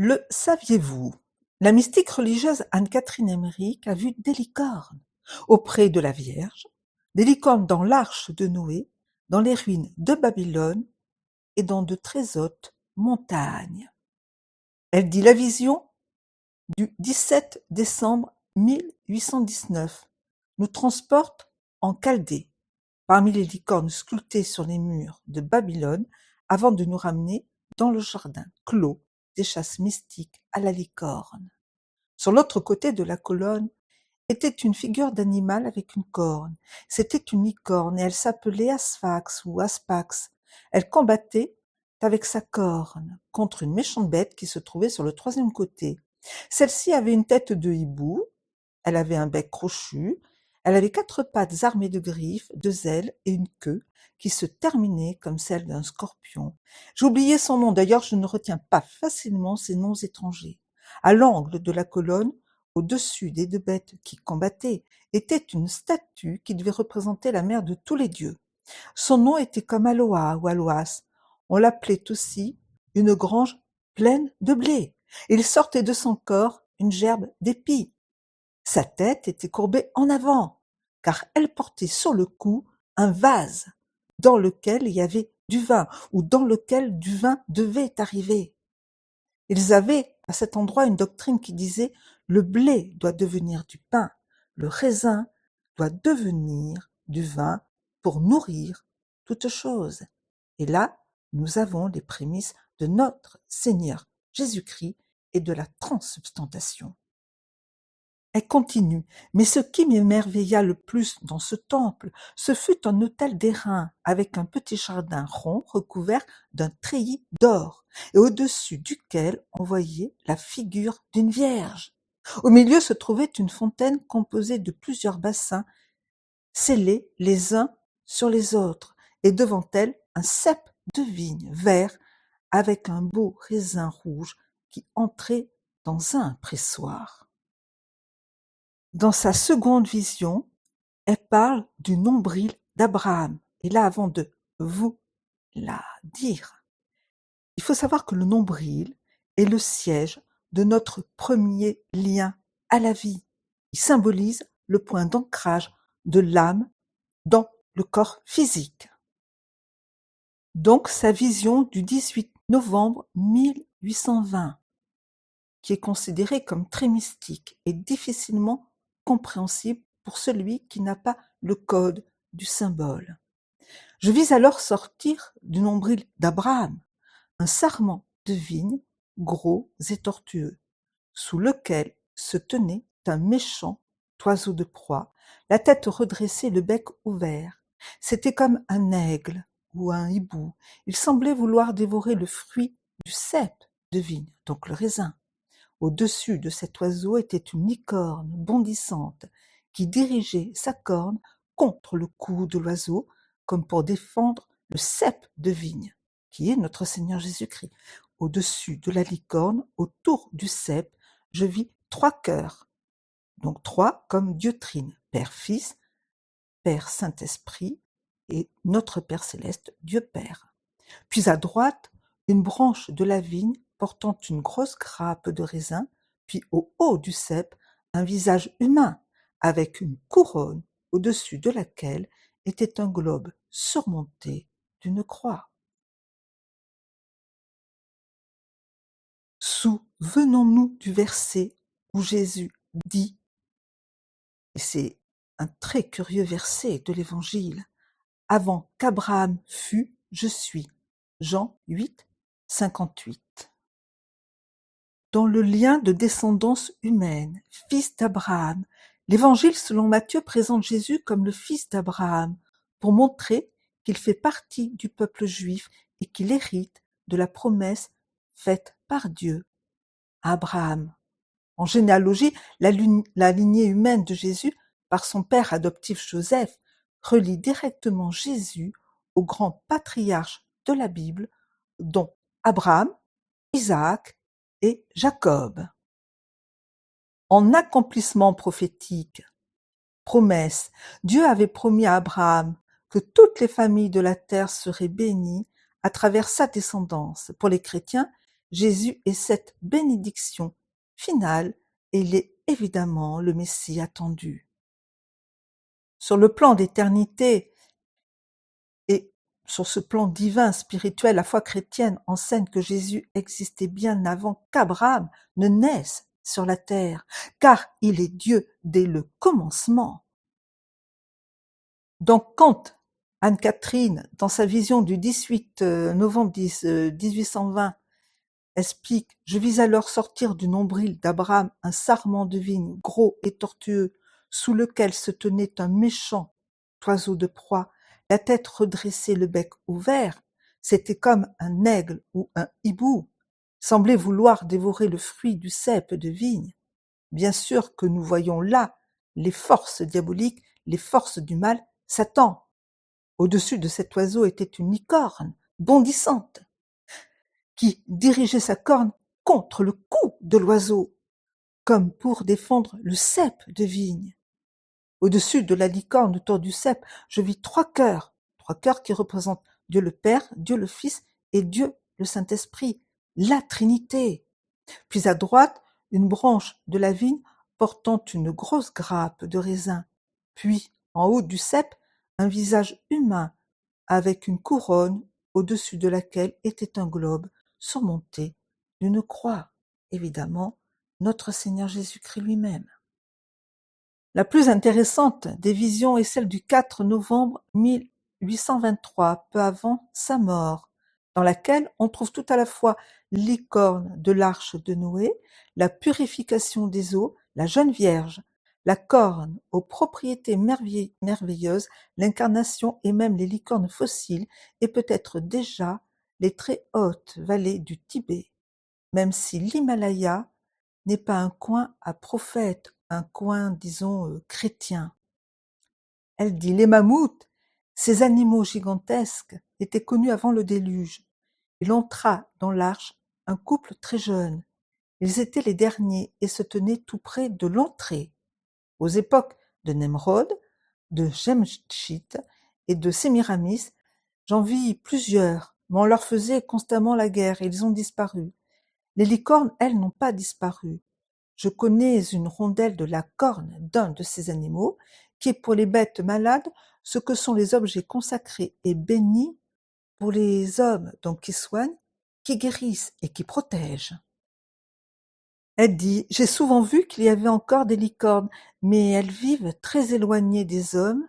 Le saviez-vous? La mystique religieuse Anne-Catherine Emmerich a vu des licornes auprès de la Vierge, des licornes dans l'arche de Noé, dans les ruines de Babylone et dans de très hautes montagnes. Elle dit la vision du 17 décembre 1819 nous transporte en Chaldée, parmi les licornes sculptées sur les murs de Babylone, avant de nous ramener dans le jardin clos des chasses mystiques à la licorne. Sur l'autre côté de la colonne était une figure d'animal avec une corne. C'était une licorne et elle s'appelait Asphax ou Aspax. Elle combattait avec sa corne contre une méchante bête qui se trouvait sur le troisième côté. Celle-ci avait une tête de hibou, elle avait un bec crochu, elle avait 4 pattes armées de griffes, 2 ailes et une queue qui se terminait comme celle d'un scorpion. J'ai oublié son nom, d'ailleurs je ne retiens pas facilement ces noms étrangers. À l'angle de la colonne, au-dessus des 2 bêtes qui combattaient, était une statue qui devait représenter la mère de tous les dieux. Son nom était comme Aloa ou Aloas. On l'appelait aussi une grange pleine de blé. Il sortait de son corps une gerbe d'épis. Sa tête était courbée en avant, car elle portait sur le cou un vase dans lequel il y avait du vin, ou dans lequel du vin devait arriver. Ils avaient à cet endroit une doctrine qui disait le blé doit devenir du pain, le raisin doit devenir du vin pour nourrir toute chose. Et là, nous avons les prémices de notre Seigneur Jésus-Christ et de la transsubstantation. Elle continue, mais ce qui m'émerveilla le plus dans ce temple, ce fut un autel d'airain avec un petit jardin rond recouvert d'un treillis d'or, et au-dessus duquel on voyait la figure d'une vierge. Au milieu se trouvait une fontaine composée de plusieurs bassins, scellés les uns sur les autres, et devant elle un cep de vigne vert avec un beau raisin rouge qui entrait dans un pressoir. Dans sa seconde vision, elle parle du nombril d'Abraham. Et là, avant de vous la dire, il faut savoir que le nombril est le siège de notre premier lien à la vie. Il symbolise le point d'ancrage de l'âme dans le corps physique. Donc sa vision du 18 novembre 1820, qui est considérée comme très mystique et difficilement compréhensible pour celui qui n'a pas le code du symbole. Je vis alors sortir du nombril d'Abraham un sarment de vigne gros et tortueux, sous lequel se tenait un méchant oiseau de proie, la tête redressée, le bec ouvert. C'était comme un aigle ou un hibou. Il semblait vouloir dévorer le fruit du cep de vigne, donc le raisin. Au-dessus de cet oiseau était une licorne bondissante qui dirigeait sa corne contre le cou de l'oiseau comme pour défendre le cep de vigne, qui est notre Seigneur Jésus-Christ. Au-dessus de la licorne, autour du cep, je vis 3 cœurs, donc 3 comme Dieu trine, Père Fils, Père Saint-Esprit et notre Père Céleste, Dieu Père. Puis à droite, une branche de la vigne portant une grosse grappe de raisin, puis au haut du cep, un visage humain, avec une couronne au-dessus de laquelle était un globe surmonté d'une croix. Souvenons-nous du verset où Jésus dit, et c'est un très curieux verset de l'Évangile, « Avant qu'Abraham fût, je suis ». Jean 8, 58. Dans le lien de descendance humaine, fils d'Abraham, l'Évangile selon Matthieu présente Jésus comme le fils d'Abraham, pour montrer qu'il fait partie du peuple juif et qu'il hérite de la promesse faite par Dieu à Abraham. En généalogie, la lignée humaine de Jésus, par son père adoptif Joseph, relie directement Jésus aux grands patriarches de la Bible, dont Abraham, Isaac et Jacob. En accomplissement prophétique, promesse, Dieu avait promis à Abraham que toutes les familles de la terre seraient bénies à travers sa descendance. Pour les chrétiens, Jésus est cette bénédiction finale et il est évidemment le Messie attendu. Sur le plan d'éternité et sur ce plan divin, spirituel, la foi chrétienne enseigne que Jésus existait bien avant qu'Abraham ne naisse sur la terre, car il est Dieu dès le commencement. Donc quand Anne-Catherine, dans sa vision du 18 novembre 1820, explique « Je vis alors sortir du nombril d'Abraham un sarment de vigne gros et tortueux, sous lequel se tenait un méchant oiseau de proie, la tête redressée, le bec ouvert, c'était comme un aigle ou un hibou, semblait vouloir dévorer le fruit du cep de vigne. Bien sûr que nous voyons là les forces diaboliques, les forces du mal, Satan. Au-dessus de cet oiseau était une licorne bondissante qui dirigeait sa corne contre le cou de l'oiseau, comme pour défendre le cep de vigne. Au-dessus de la licorne, autour du cep, je vis trois cœurs qui représentent Dieu le Père, Dieu le Fils et Dieu le Saint-Esprit, la Trinité. Puis à droite, une branche de la vigne portant une grosse grappe de raisin. Puis, en haut du cep, un visage humain avec une couronne au-dessus de laquelle était un globe surmonté d'une croix. Évidemment, notre Seigneur Jésus-Christ lui-même. La plus intéressante des visions est celle du 4 novembre 1823, peu avant sa mort, dans laquelle on trouve tout à la fois l'icône de l'arche de Noé, la purification des eaux, la jeune Vierge, la corne aux propriétés merveilleuses, l'incarnation et même les licornes fossiles, et peut-être déjà les très hautes vallées du Tibet, même si l'Himalaya n'est pas un coin à prophète, un coin, disons, chrétien. Elle dit, les mammouths, ces animaux gigantesques, étaient connus avant le déluge. Il entra dans l'arche un couple très jeune. Ils étaient les derniers et se tenaient tout près de l'entrée. Aux époques de Nemrod, de Jemshit et de Sémiramis, j'en vis plusieurs, mais on leur faisait constamment la guerre et ils ont disparu. Les licornes, elles, n'ont pas disparu. Je connais une rondelle de la corne d'un de ces animaux, qui est pour les bêtes malades ce que sont les objets consacrés et bénis pour les hommes, donc qui soignent, qui guérissent et qui protègent. Elle dit, j'ai souvent vu qu'il y avait encore des licornes, mais elles vivent très éloignées des hommes,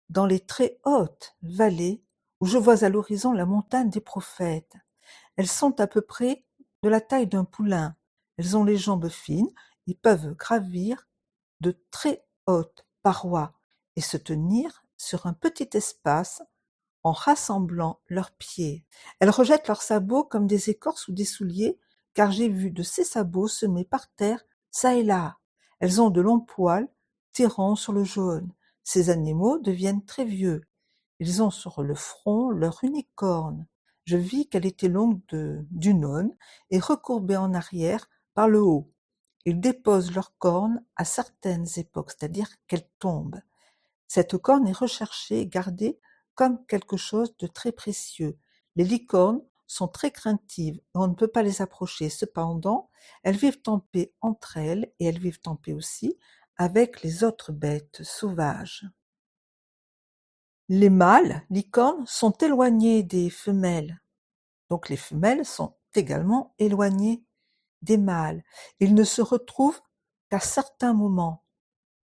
dans les très hautes vallées, où je vois à l'horizon la montagne des prophètes. Elles sont à peu près de la taille d'un poulain. Elles ont les jambes fines et peuvent gravir de très hautes parois et se tenir sur un petit espace en rassemblant leurs pieds. Elles rejettent leurs sabots comme des écorces ou des souliers, car j'ai vu de ces sabots semés par terre, çà et là. Elles ont de longs poils tirant sur le jaune. Ces animaux deviennent très vieux. Ils ont sur le front leur unique corne. Je vis qu'elle était longue d'une aune et recourbée en arrière par le haut. Ils déposent leurs cornes à certaines époques, c'est-à-dire qu'elles tombent. Cette corne est recherchée et gardée comme quelque chose de très précieux. Les licornes sont très craintives et on ne peut pas les approcher. Cependant, elles vivent en paix entre elles et elles vivent en paix aussi avec les autres bêtes sauvages. Les mâles licornes sont éloignés des femelles, donc les femelles sont également éloignées des mâles. Ils ne se retrouvent qu'à certains moments.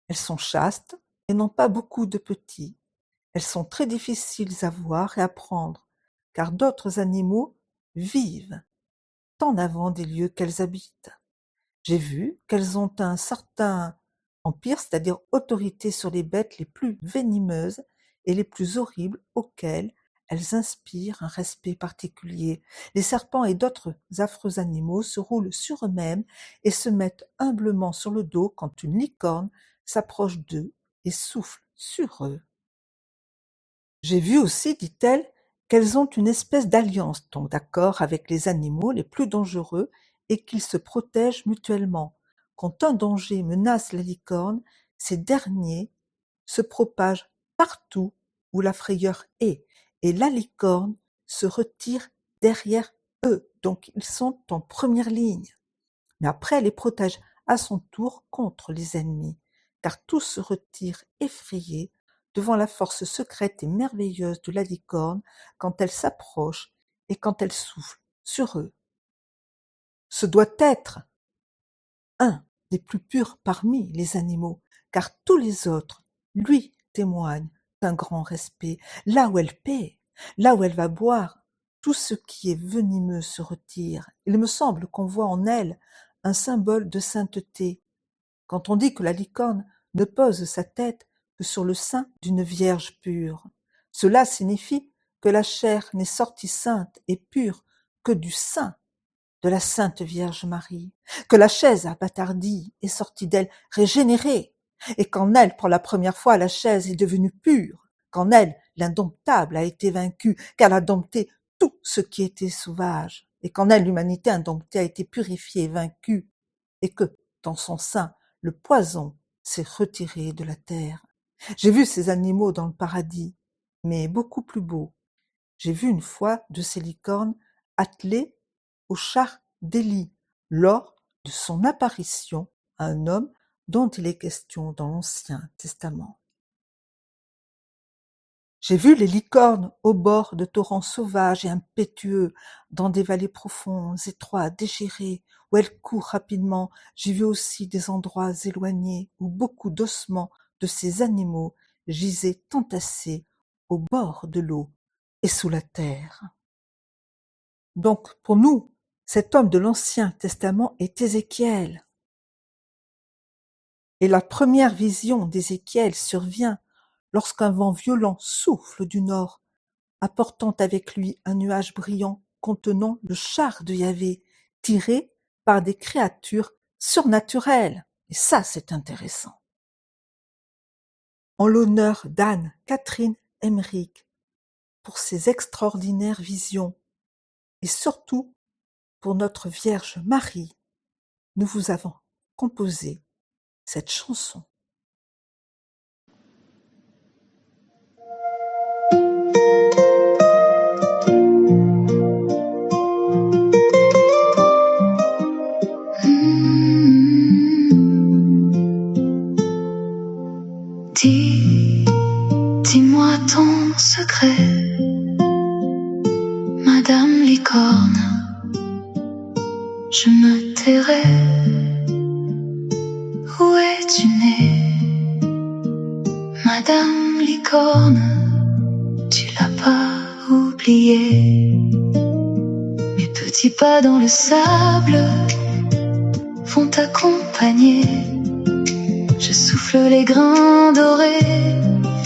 Elles sont chastes et n'ont pas beaucoup de petits. Elles sont très difficiles à voir et à prendre, car d'autres animaux vivent en avant des lieux qu'elles habitent. J'ai vu qu'elles ont un certain empire, c'est-à-dire autorité sur les bêtes les plus venimeuses et les plus horribles auxquelles elles inspirent un respect particulier. Les serpents et d'autres affreux animaux se roulent sur eux-mêmes et se mettent humblement sur le dos quand une licorne s'approche d'eux et souffle sur eux. J'ai vu aussi, dit-elle, qu'elles ont une espèce d'alliance, donc d'accord avec les animaux les plus dangereux et qu'ils se protègent mutuellement. Quand un danger menace la licorne, ces derniers se propagent partout où la frayeur est, et la licorne se retire derrière eux, donc ils sont en première ligne. Mais après, elle les protège à son tour contre les ennemis, car tous se retirent effrayés devant la force secrète et merveilleuse de la licorne quand elle s'approche et quand elle souffle sur eux. Ce doit être un des plus purs parmi les animaux, car tous les autres lui témoignent d'un grand respect. Là où elle paie, là où elle va boire, tout ce qui est venimeux se retire. Il me semble qu'on voit en elle un symbole de sainteté. Quand on dit que la licorne ne pose sa tête que sur le sein d'une vierge pure, cela signifie que la chair n'est sortie sainte et pure que du sein de la Sainte Vierge Marie, que la chaise abâtardie est sortie d'elle régénérée, et qu'en elle, pour la première fois, la chaise est devenue pure, qu'en elle, l'indomptable a été vaincu, qu'elle a dompté tout ce qui était sauvage, et qu'en elle, l'humanité indomptée a été purifiée et vaincue, et que, dans son sein, le poison s'est retiré de la terre. J'ai vu ces animaux dans le paradis, mais beaucoup plus beaux. J'ai vu une fois de ces licornes attelées au char d'Élie, lors de son apparition à un homme dont il est question dans l'Ancien Testament. J'ai vu les licornes au bord de torrents sauvages et impétueux, dans des vallées profondes, étroites, déchirées, où elles courent rapidement. J'ai vu aussi des endroits éloignés où beaucoup d'ossements de ces animaux gisaient entassés au bord de l'eau et sous la terre. Donc, pour nous, cet homme de l'Ancien Testament est Ézéchiel. Et la première vision d'Ézéchiel survient lorsqu'un vent violent souffle du nord, apportant avec lui un nuage brillant contenant le char de Yahvé, tiré par des créatures surnaturelles. Et ça, c'est intéressant. En l'honneur d'Anne-Catherine Emmerich pour ses extraordinaires visions, et surtout pour notre Vierge Marie, nous vous avons composé cette chanson. Dis-moi ton secret, Madame Licorne, je me tairai. Où es-tu née, Madame Licorne? Tu l'as pas oublié. Mes petits pas dans le sable vont t'accompagner. Je souffle les grains dorés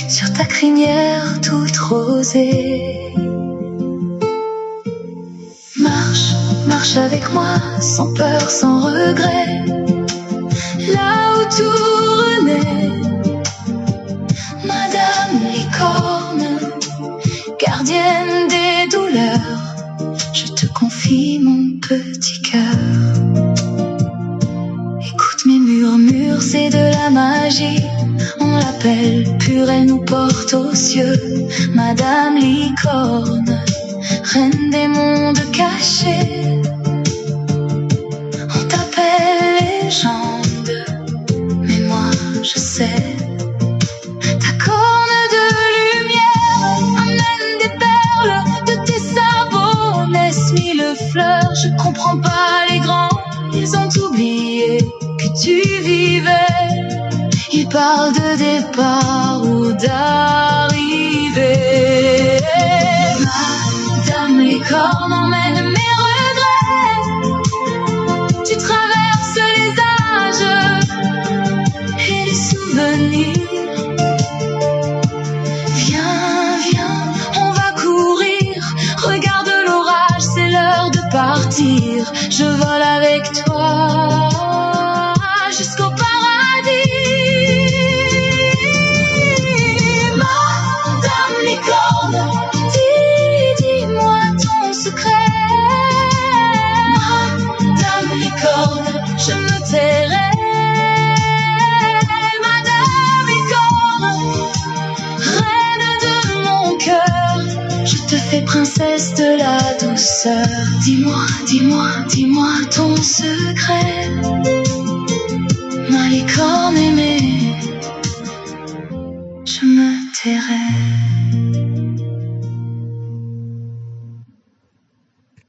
sur ta crinière toute rosée. Marche, marche avec moi, sans peur, sans regret, là où tout renaît. Madame Licorne, gardienne des douleurs, je te confie mon petit cœur. Écoute mes murmures, c'est de la magie. On l'appelle pure, elle nous porte aux cieux. Madame Licorne, reine des mondes cachés. On t'appelle légende, mais moi je sais. Ta corne de lumière amène des perles, de tes sabots naissent mille fleurs. Je comprends pas les grands, ils ont oublié que tu vivais. Ils parlent de départ ou d'arrivée. Madame Licorne emmène mes regrets. Tu traverses les âges et les souvenirs. Viens, viens, on va courir. Regarde l'orage, c'est l'heure de partir. Je vole avec toi jusqu'au paradis. Madame Licorne, dis-moi ton secret. Madame Licorne, je me tairai. Madame Licorne, reine de mon cœur, je te fais princesse de la douceur. Dis-moi, dis-moi, dis-moi ton secret. Ma licorne aimée.